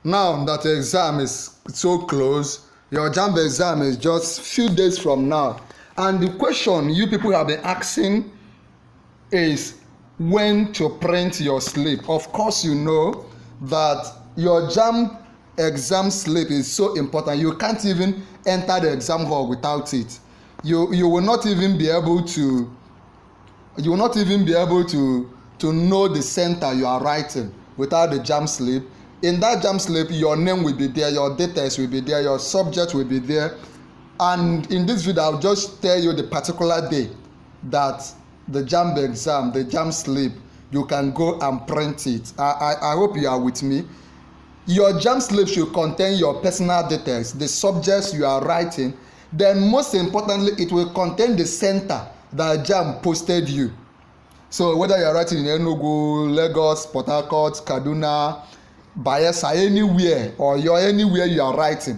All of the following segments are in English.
Now that the exam is so close, your JAMB exam is just few days from now. And the question you people have been asking is when to print your slip. Of course, you know that your JAMB exam slip is so important. You can't even enter the exam hall without it. You will not even be able to know the center you are writing without the JAMB slip. In that JAMB slip, your name will be there, your details will be there, your subject will be there. And in this video, I'll just tell you the particular day that the JAMB exam, the JAMB slip, you can go and print it. I hope you are with me. Your JAMB slip should contain your personal details, the subjects you are writing. Then most importantly, it will contain the center that JAMB posted you. So whether you are writing in Enugu, Lagos, Port Harcourt, Kaduna, Bayelsa, anywhere, or anywhere you are writing,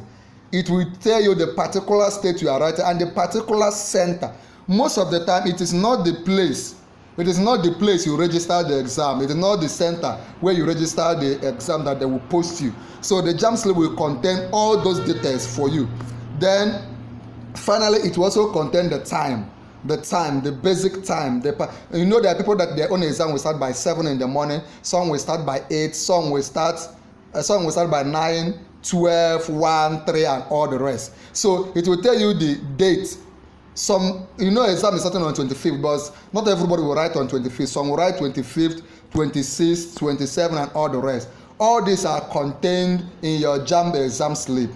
it will tell you the particular state you are writing and the particular center. Most of the time, it is not the place. It is not the place you register the exam. It is not the center where you register the exam that they will post you. So the JAMB slip will contain all those details for you. Then finally, it will also contain the time, the basic time. You know, there are people that their own exam will start by 7 in the morning. Some will start by 8. Some will start by 9, 12, 1, 3, and all the rest. So it will tell you the date. Some, exam is starting on 25th, but not everybody will write on 25th. Some will write 25th, 26th, 27, and all the rest. All these are contained in your JAMB exam slip.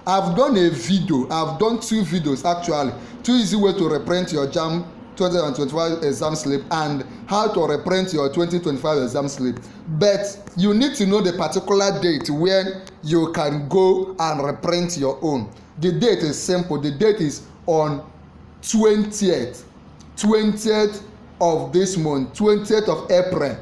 I've done a video. I've done 2 videos actually. 2 easy ways to reprint your JAMB 2025 exam slip and how to reprint your 2025 exam slip. But you need to know the particular date when you can go and reprint your own. The date is simple. The date is on 20th of this month, 20th of April.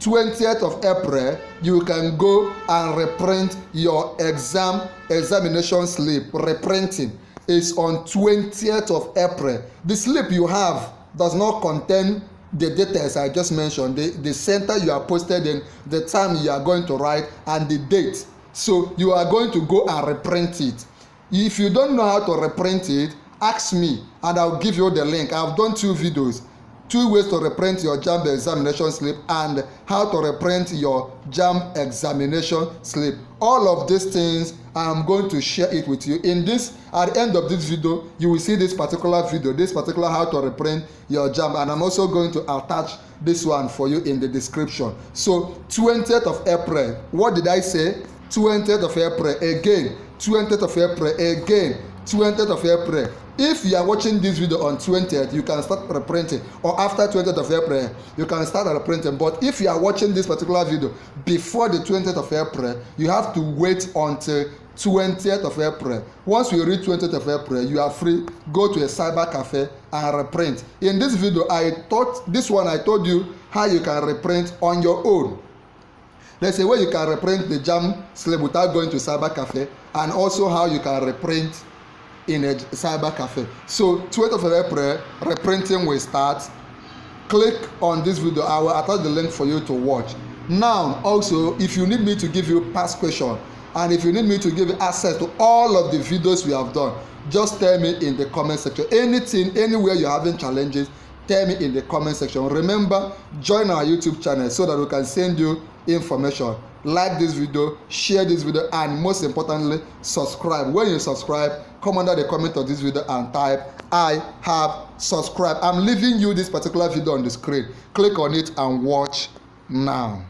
20th of April, you can go and reprint your examination slip. Reprinting is on 20th of April. The slip you have does not contain the details I just mentioned, the center you are posted in, the time you are going to write, and the date. So you are going to go and reprint it. If you don't know how to reprint it, ask me and I'll give you the link. I've done 2 videos. 2 ways to reprint your JAMB examination slip and how to reprint your JAMB examination slip. All of these things, I'm going to share it with you. At the end of this video, you will see this particular video, this particular how to reprint your JAMB, and I'm also going to attach this one for you in the description. So 20th of April, what did I say? 20th of April again, 20th of April again, 20th of April. If you are watching this video on 20th, you can start reprinting, or after 20th of April, you can start reprinting. But if you are watching this particular video before the 20th of April, you have to wait until 20th of April. Once you reach 20th of April, you are free. Go to a cyber cafe and reprint. In this video, I told you how you can reprint on your own. There's a way you can reprint the JAMB slip without going to cyber cafe, and also how you can reprint in a cyber cafe. So 20th of April, reprinting will start. Click on this video. I will attach the link for you to watch. Now, also, if you need me to give you past question, and if you need me to give you access to all of the videos we have done, just tell me in the comment section. Anything, anywhere you're having challenges, tell me in the comment section. Remember, join our YouTube channel so that we can send you information. Like this video, share this video, and most importantly, subscribe. When you subscribe, come under the comment of this video and type I have subscribed. I'm leaving you this particular video on the screen. Click on it and watch now.